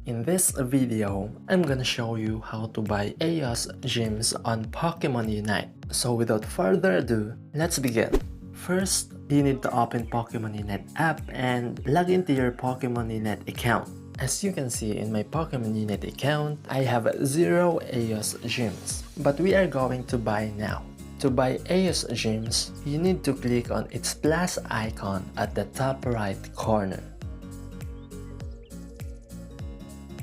In this video, I'm gonna show you how to buy Aeos Gems on Pokemon Unite. So without further ado, let's begin. First, you need to open Pokemon Unite app and log into your Pokemon Unite account. As you can see in my Pokemon Unite account, I have 0 Aeos Gems, but we are going to buy now. To buy Aeos Gems, you need to click on its plus icon at the top right corner.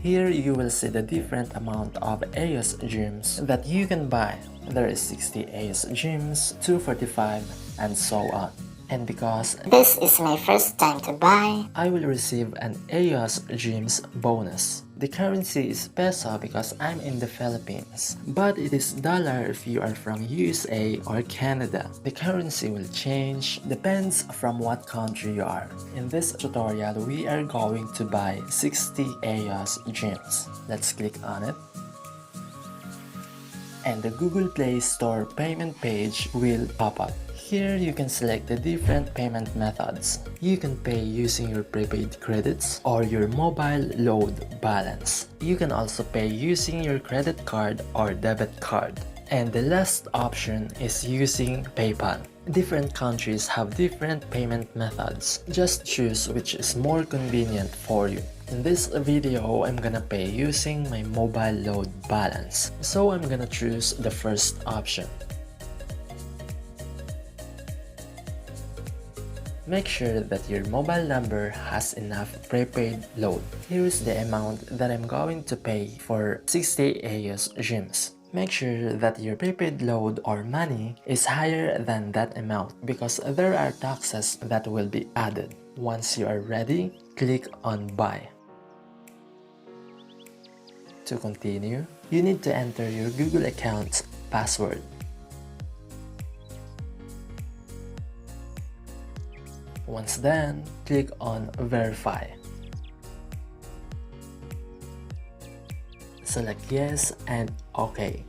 Here you will see the different amount of Aeos Gems that you can buy. There is 60 Aeos Gems, 245, and so on. And because this is my first time to buy, I will receive an Aeos Gems bonus. The currency is peso because I'm in the Philippines, but it is dollar if you are from USA or Canada. The currency will change, depends from what country you are. In this tutorial, we are going to buy 60 Aeos Gems. Let's click on it. And the Google Play Store payment page will pop up. Here you can select the different payment methods. You can pay using your prepaid credits or your mobile load balance. You can also pay using your credit card or debit card. And the last option is using PayPal. Different countries have different payment methods. Just choose which is more convenient for you. In this video, I'm gonna pay using my mobile load balance. So I'm gonna choose the first option. Make sure that your mobile number has enough prepaid load. Here is the amount that I'm going to pay for 60 Aeos Gems. Make sure that your prepaid load or money is higher than that amount because there are taxes that will be added. Once you are ready, click on Buy. To continue, you need to enter your Google account's password. Once done, click on Verify. Select Yes and OK.